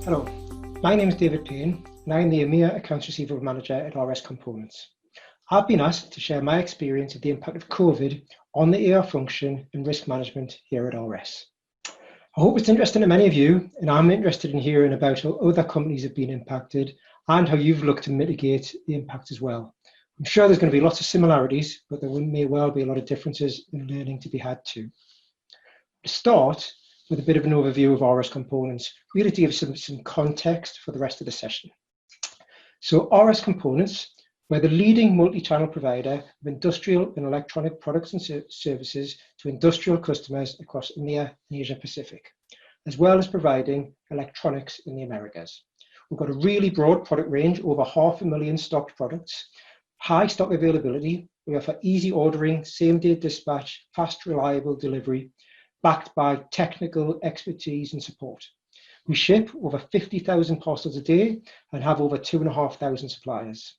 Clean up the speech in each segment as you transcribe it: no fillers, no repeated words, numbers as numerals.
Hello, my name is David Payne and I'm the EMEA Accounts Receivable Manager at RS Components. I've been asked to share my experience of the impact of COVID on the AR function and risk management here at RS. I hope it's interesting to many of you, and I'm interested in hearing about how other companies have been impacted and how you've looked to mitigate the impact as well. I'm sure there's going to be lots of similarities, but there may well be a lot of differences in learning to be had too. To start with a bit of an overview of RS Components, really to give some context for the rest of the session. So RS Components, we're the leading multi-channel provider of industrial and electronic products and services to industrial customers across EMEA and Asia Pacific, as well as providing electronics in the Americas. We've got a really broad product range, over 500,000 stocked products, high stock availability. We offer easy ordering, same-day dispatch, fast, reliable delivery, backed by technical expertise and support. We ship over 50,000 parcels a day and have over 2,500 suppliers.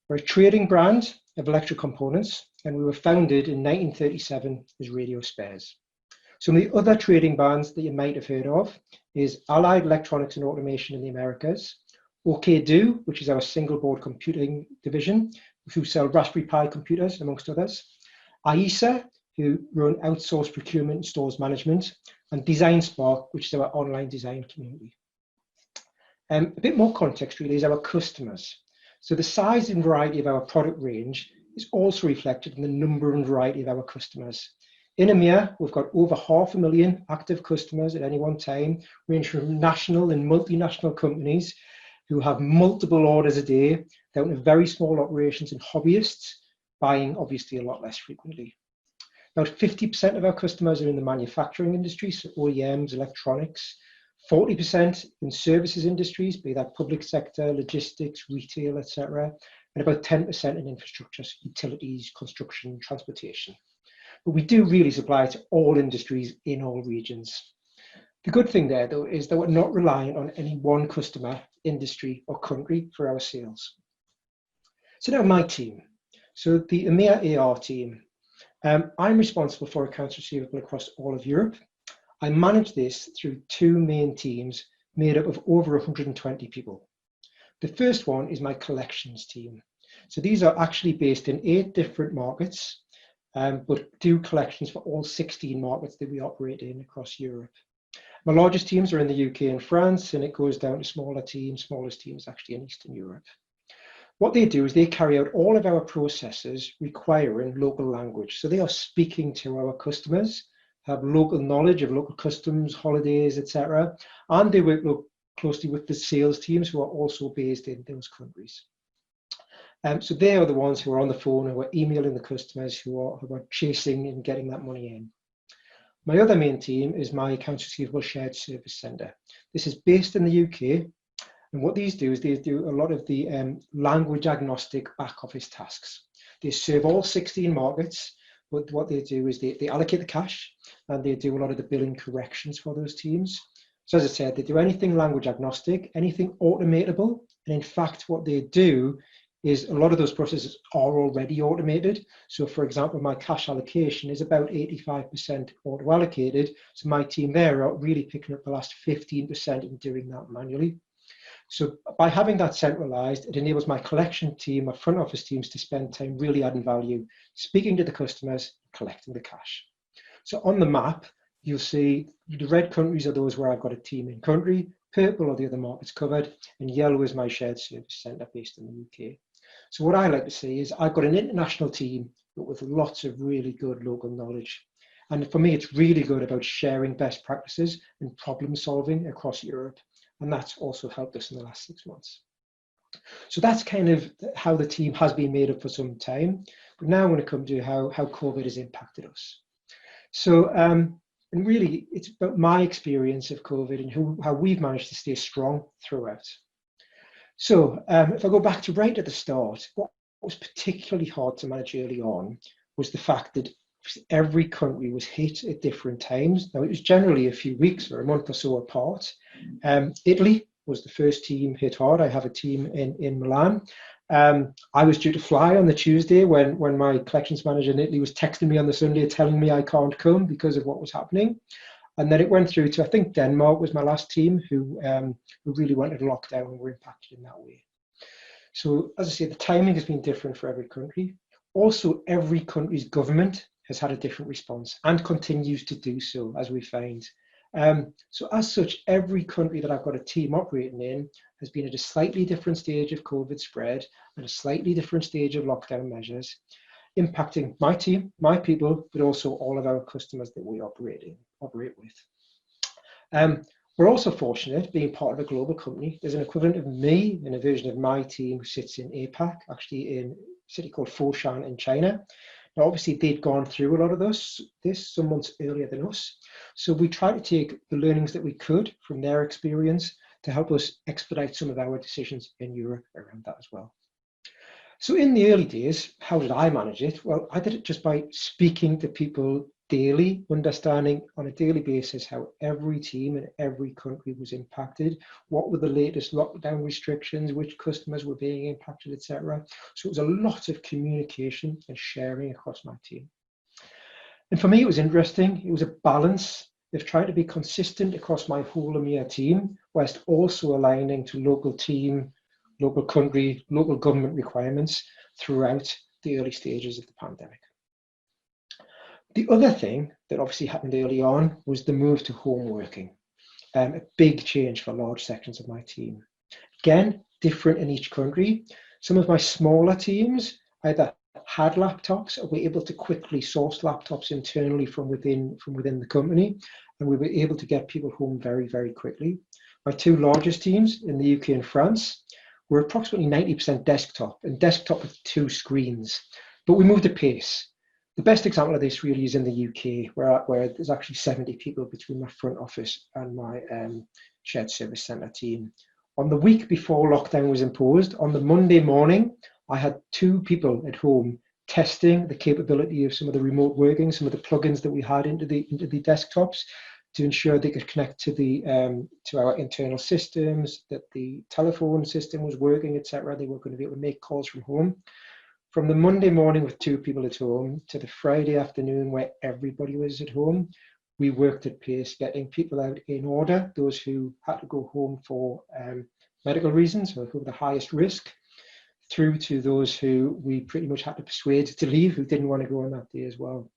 We're a trading brand of electric components, and we were founded in 1937 as Radio Spares. Some of the other trading brands that you might have heard of is Allied Electronics and Automation in the Americas, OKdo, which is our single board computing division, who sell Raspberry Pi computers, amongst others, IESA, who run outsourced procurement and stores management, and Design Spark, which is our online design community. A bit more context really is our customers. So the size and variety of our product range is also reflected in the number and variety of our customers. In EMEA, we've got over 500,000 active customers at any one time, ranging from national and multinational companies who have multiple orders a day, down to very small operations and hobbyists buying obviously a lot less frequently. About 50% of our customers are in the manufacturing industry, so OEMs, electronics, 40% in services industries, be that public sector, logistics, retail, etc., and about 10% in infrastructure, so utilities, construction, transportation. But we do really supply to all industries in all regions. The good thing there, though, is that we're not reliant on any one customer, industry, or country for our sales. So now my team. So the EMEA AR team. I'm responsible for accounts receivable across all of Europe. I manage this through two main teams made up of over 120 people. The first one is my collections team. So these are actually based in 8 different markets, but do collections for all 16 markets that we operate in across Europe. My largest teams are in the UK and France, and it goes down to smaller teams, smallest teams actually in Eastern Europe. What they do is they carry out all of our processes requiring local language. So they are speaking to our customers, have local knowledge of local customs, holidays, etc. And they work closely with the sales teams who are also based in those countries. So they are the ones who are on the phone, who are emailing the customers, who are chasing and getting that money in. My other main team is my Accounts Receivable Shared Service Centre. This is based in the UK. And what these do is they do a lot of the language agnostic back office tasks. They serve all 16 markets, but what they do is they allocate the cash and they do a lot of the billing corrections for those teams. So as I said, they do anything language agnostic, anything automatable. And in fact, what they do is a lot of those processes are already automated. So for example, my cash allocation is about 85% auto allocated. So my team there are really picking up the last 15% and doing that manually. So by having that centralized, it enables my collection team, my front office teams to spend time really adding value, speaking to the customers, collecting the cash. So on the map, you'll see the red countries are those where I've got a team in country, purple are the other markets covered, and yellow is my shared service centre based in the UK. So what I like to see is I've got an international team, but with lots of really good local knowledge. And for me, it's really good about sharing best practices and problem solving across Europe. And that's also helped us in the last 6 months. So that's kind of how the team has been made up for some time. But now I want to come to how COVID has impacted us. So, and really, it's about my experience of COVID and how we've managed to stay strong throughout. So if I go back to right at the start, what was particularly hard to manage early on was the fact that every country was hit at different times. Now, it was generally a few weeks or a month or so apart. Italy was the first team hit hard. I have a team in Milan. I was due to fly on the Tuesday when my collections manager in Italy was texting me on the Sunday telling me I can't come because of what was happening. And then it went through to, I think Denmark was my last team who really went into lockdown and were impacted in that way. So as I say, the timing has been different for every country. Also, every country's government has had a different response and continues to do so, as we find. So as such, every country that I've got a team operating in has been at a slightly different stage of COVID spread and a slightly different stage of lockdown measures, impacting my team, my people, but also all of our customers that we operate with. We're also fortunate being part of a global company. There's an equivalent of me in a version of my team who sits in APAC, actually in a city called Foshan in China. Now, obviously, they'd gone through a lot of this some months earlier than us. So we tried to take the learnings that we could from their experience to help us expedite some of our decisions in Europe around that as well. So in the early days, how did I manage it? Well, I did it just by speaking to people daily, understanding on a daily basis how every team in every country was impacted, what were the latest lockdown restrictions, which customers were being impacted, etc. So it was a lot of communication and sharing across my team. And for me, it was interesting. It was a balance of trying to be consistent across my whole EMEA team, whilst also aligning to local team, local country, local government requirements throughout the early stages of the pandemic. The other thing that obviously happened early on was the move to home working, a big change for large sections of my team. Again, different in each country. Some of my smaller teams either had laptops or were able to quickly source laptops internally from within the company, and we were able to get people home very, very quickly. My two largest teams in the UK and France were approximately 90% desktop, and desktop with 2 screens, but we moved at pace. The best example of this really is in the UK, where there's actually 70 people between my front office and my shared service centre team. On the week before lockdown was imposed, on the Monday morning, I had 2 people at home testing the capability of some of the remote working, some of the plugins that we had into the desktops to ensure they could connect to our internal systems, that the telephone system was working, etc. They were going to be able to make calls from home. From the Monday morning with 2 people at home to the Friday afternoon where everybody was at home, we worked at pace, getting people out in order, those who had to go home for medical reasons or who were the highest risk, through to those who we pretty much had to persuade to leave, who didn't want to go on that day as well.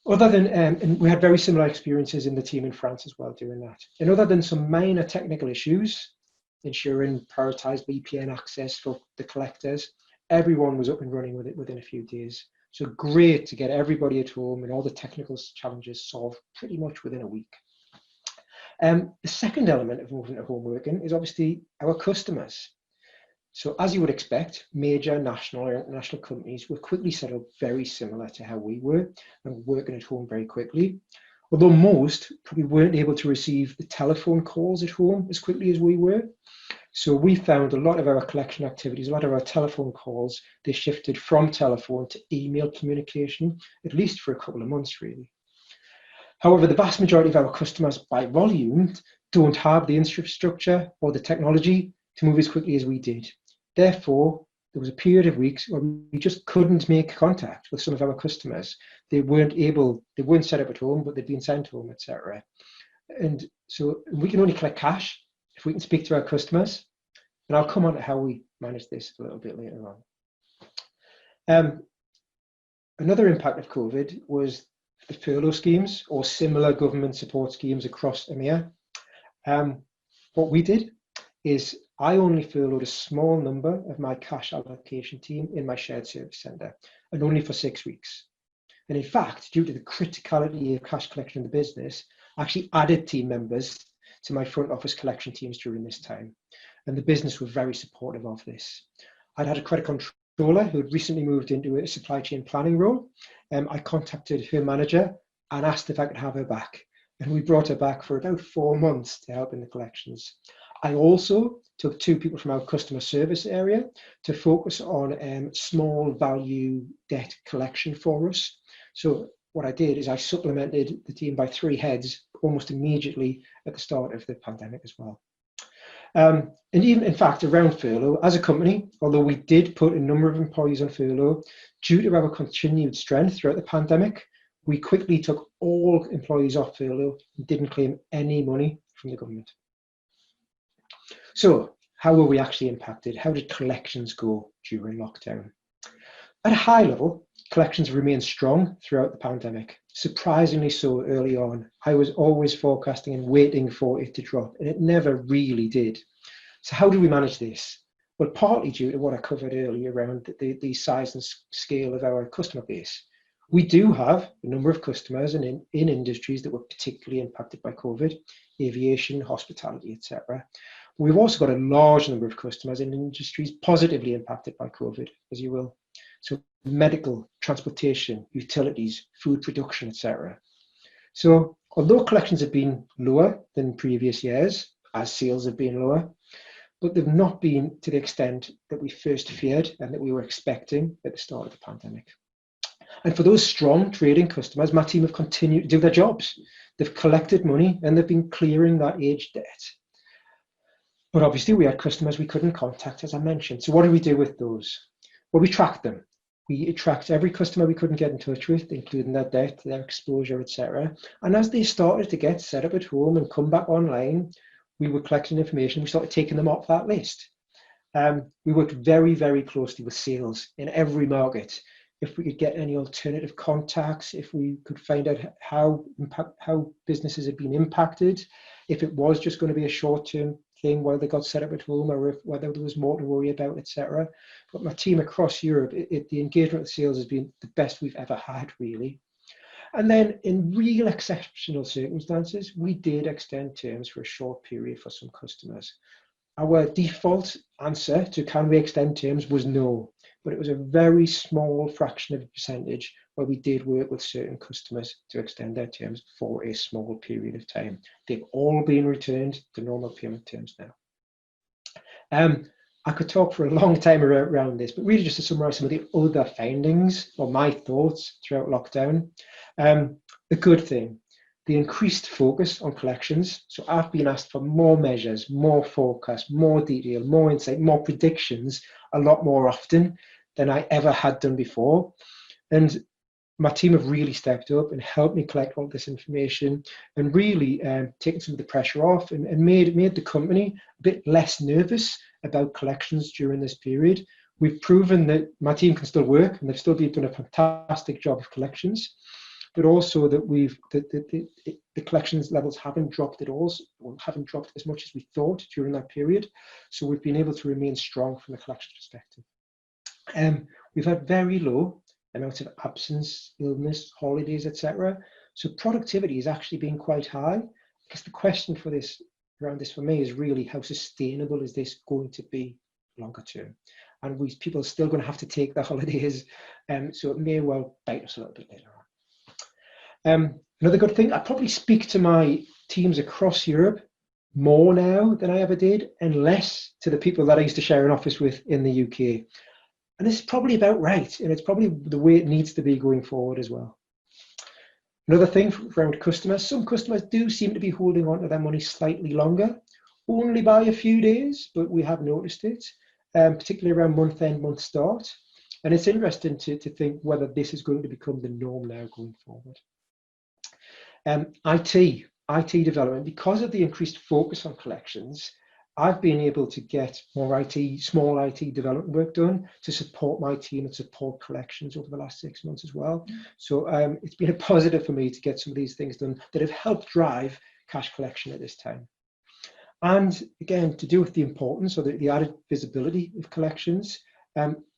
Other than, and we had very similar experiences in the team in France as well doing that. And other than some minor technical issues, ensuring prioritized VPN access for the collectors, everyone was up and running with it within a few days. So great to get everybody at home and all the technical challenges solved pretty much within a week. The second element of moving to home working is obviously our customers. So as you would expect, major national or international companies were quickly set up very similar to how we were and working at home very quickly. Although most probably weren't able to receive the telephone calls at home as quickly as we were. So we found a lot of our collection activities, a lot of our telephone calls, they shifted from telephone to email communication, at least for a couple of months really. However, the vast majority of our customers by volume don't have the infrastructure or the technology to move as quickly as we did. Therefore, there was a period of weeks where we just couldn't make contact with some of our customers. They weren't set up at home, but they'd been sent home, etc. And so we can only collect cash if we can speak to our customers. And I'll come on to how we manage this a little bit later on. Another impact of COVID was the furlough schemes or similar government support schemes across EMEA. What we did is I only furloughed a small number of my cash allocation team in my shared service centre, and only for 6 weeks. And in fact, due to the criticality of cash collection in the business, I actually added team members to my front office collection teams during this time. And the business were very supportive of this. I'd had a credit controller who had recently moved into a supply chain planning role. I contacted her manager and asked if I could have her back. And we brought her back for about 4 months to help in the collections. I also took 2 people from our customer service area to focus on small value debt collection for us. So what I did is I supplemented the team by 3 heads almost immediately at the start of the pandemic as well. And even in fact around furlough, as a company, although we did put a number of employees on furlough, due to our continued strength throughout the pandemic, we quickly took all employees off furlough and didn't claim any money from the government. So how were we actually impacted? How did collections go during lockdown? At a high level, collections remained strong throughout the pandemic. Surprisingly so early on. I was always forecasting and waiting for it to drop, and it never really did. So how do we manage this? Well, partly due to what I covered earlier around the size and scale of our customer base. We do have a number of customers in industries that were particularly impacted by COVID, aviation, hospitality, etc. We've also got a large number of customers in industries positively impacted by COVID, as you will. So medical, transportation, utilities, food production, etc. So although collections have been lower than previous years, as sales have been lower, but they've not been to the extent that we first feared and that we were expecting at the start of the pandemic. And for those strong trading customers, my team have continued to do their jobs. They've collected money and they've been clearing that aged debt. But obviously we had customers we couldn't contact, as I mentioned. So what do we do with those? Well, we tracked them. We tracked every customer we couldn't get in touch with, including their debt, their exposure, etc. And as they started to get set up at home and come back online, we were collecting information. We started taking them off that list. We worked very, very closely with sales in every market. If we could get any alternative contacts, if we could find out how businesses had been impacted, if it was just going to be a short-term thing while they got set up at home, or whether there was more to worry about, etc. But my team across Europe, the engagement with sales has been the best we've ever had, really. And then in real exceptional circumstances, we did extend terms for a short period for some customers. Our default answer to can we extend terms was no, but it was a very small fraction of a percentage where we did work with certain customers to extend their terms for a small period of time. They've all been returned to normal payment terms now. I could talk for a long time around this, but really just to summarize some of the other findings or my thoughts throughout lockdown. The good thing, the increased focus on collections. So I've been asked for more measures, more forecasts, more detail, more insight, more predictions a lot more often than I ever had done before. And my team have really stepped up and helped me collect all this information and really taken some of the pressure off and made the company a bit less nervous about collections during this period. We've proven that my team can still work and they've still been doing a fantastic job of collections, but also that the collections levels haven't dropped at all, or haven't dropped as much as we thought during that period. So we've been able to remain strong from a collections perspective. We've had very low amounts of absence, illness, holidays, etc. So productivity has actually been quite high. I guess the question for this for me is really how sustainable is this going to be longer term? And people are still going to have to take the holidays, so it may well bite us a little bit later on. Another good thing, I probably speak to my teams across Europe more now than I ever did, and less to the people that I used to share an office with in the UK. And this is probably about right, and it's probably the way it needs to be going forward as well. Another thing around customers, some customers do seem to be holding on to their money slightly longer, only by a few days, but we have noticed it, particularly around month end, month start. And it's interesting to think whether this is going to become the norm now going forward. IT development, because of the increased focus on collections, I've been able to get more small IT development work done to support my team and support collections over the last 6 months as well. So it's been a positive for me to get some of these things done that have helped drive cash collection at this time. And again, to do with the importance or the added visibility of collections,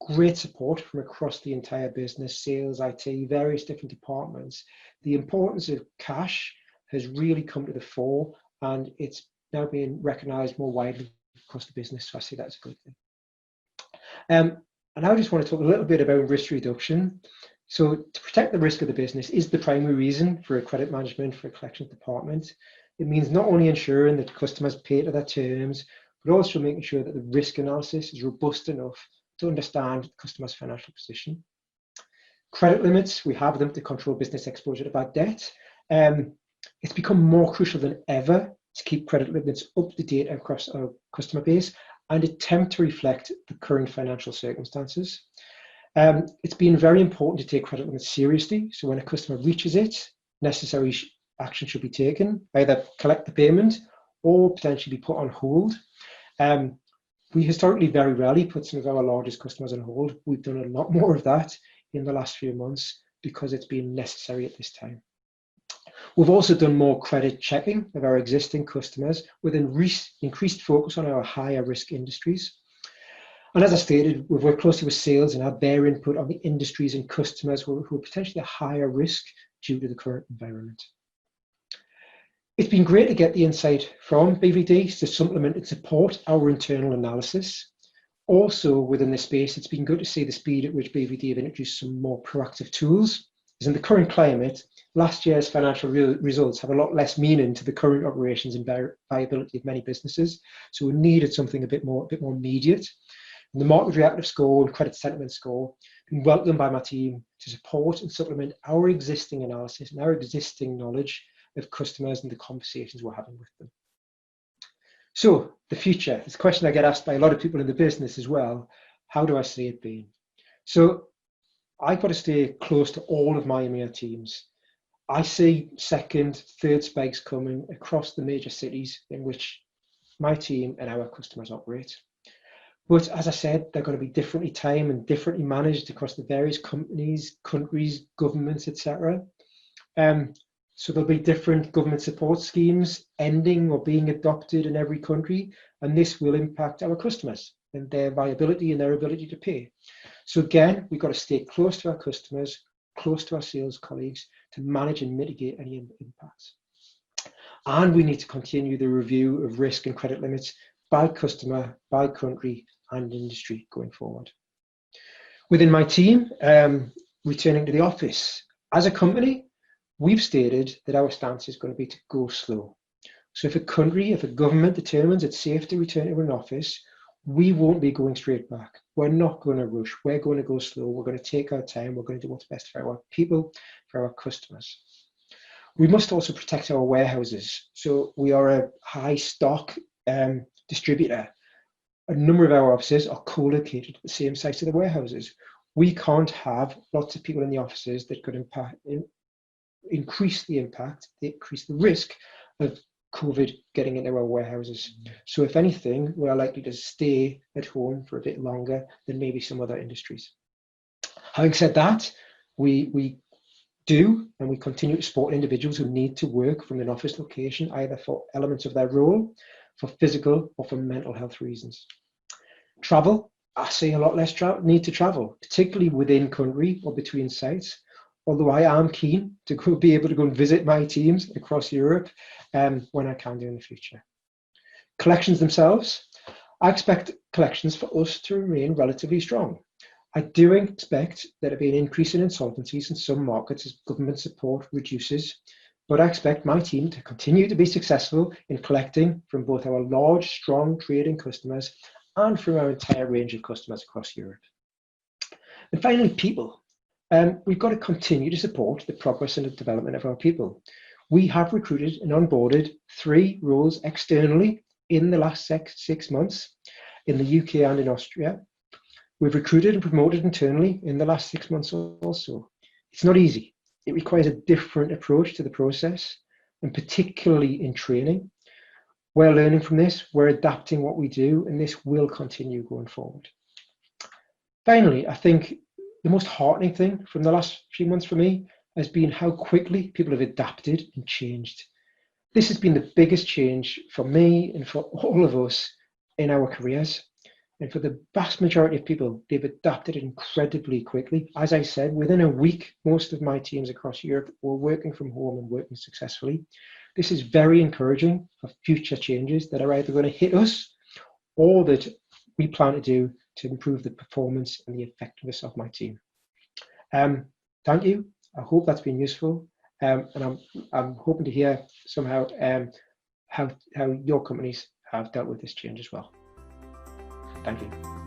great support from across the entire business, sales, IT, various different departments. The importance of cash has really come to the fore, and it's now being recognised more widely across the business. So I see that as a good thing. And I just want to talk a little bit about risk reduction. So to protect the risk of the business is the primary reason for a credit management, for a collections department. It means not only ensuring that customers pay to their terms, but also making sure that the risk analysis is robust enough to understand the customer's financial position. Credit limits, we have them to control business exposure to bad debt. It's become more crucial than ever to keep credit limits up to date across our customer base and attempt to reflect the current financial circumstances. It's been very important to take credit limits seriously. So when a customer reaches it, necessary action should be taken, either collect the payment or potentially be put on hold. We historically very rarely put some of our largest customers on hold. We've done a lot more of that in the last few months because it's been necessary at this time. We've also done more credit checking of our existing customers with increased focus on our higher risk industries. And as I stated, we've worked closely with sales and had their input on the industries and customers who are potentially at higher risk due to the current environment. It's been great to get the insight from BVD to supplement and support our internal analysis. Also within this space, it's been good to see the speed at which BVD have introduced some more proactive tools. As in the current climate, last year's financial results have a lot less meaning to the current operations and viability of many businesses. So we needed something a bit more immediate. And the market reactive score and credit sentiment score have been welcomed by my team to support and supplement our existing analysis and our existing knowledge of customers and the conversations we're having with them. So the future, this question I get asked by a lot of people in the business as well. How do I see it being? So I've got to stay close to all of my EMEA teams. I see second, third spikes coming across the major cities in which my team and our customers operate. But as I said, they're going to be differently timed and differently managed across the various companies, countries, governments, etc. So there'll be different government support schemes ending or being adopted in every country, and this will impact our customers and their viability and their ability to pay. So again, we've got to stay close to our customers, close to our sales colleagues to manage and mitigate any impacts. And we need to continue the review of risk and credit limits by customer, by country and industry going forward. Within my team, returning to the office, as a company, we've stated that our stance is going to be to go slow. So if a government determines it's safe to return to an office, we won't be going straight back. We're not going to rush. We're going to go slow. We're going to take our time. We're going to do what's best for our people, for our customers. We must also protect our warehouses. So we are a high stock distributor. A number of our offices are co-located at the same sites of the warehouses. We can't have lots of people in the offices that could increase the risk of COVID getting into our warehouses. So if anything, we are likely to stay at home for a bit longer than maybe some other industries. Having said that, we do and we continue to support individuals who need to work from an office location, either for elements of their role, for physical or for mental health reasons. Travel, I see a lot less need to travel, particularly within country or between sites. Although I am keen to be able to go and visit my teams across Europe when I can do in the future. Collections themselves, I expect collections for us to remain relatively strong. I do expect there to be an increase in insolvencies in some markets as government support reduces, but I expect my team to continue to be successful in collecting from both our large, strong trading customers and from our entire range of customers across Europe. And finally, people. We've got to continue to support the progress and the development of our people. We have recruited and onboarded 3 roles externally in the last 6 months in the UK and in Austria. We've recruited and promoted internally in the last 6 months also. It's not easy. It requires a different approach to the process, and particularly in training. We're learning from this, we're adapting what we do, and this will continue going forward. Finally, I think the most heartening thing from the last few months for me has been how quickly people have adapted and changed. This has been the biggest change for me and for all of us in our careers. And for the vast majority of people, they've adapted incredibly quickly. As I said, within a week, most of my teams across Europe were working from home and working successfully. This is very encouraging for future changes that are either going to hit us or that we plan to do to improve the performance and the effectiveness of my team. Thank you. I hope that's been useful. And I'm hoping to hear somehow how your companies have dealt with this change as well. Thank you.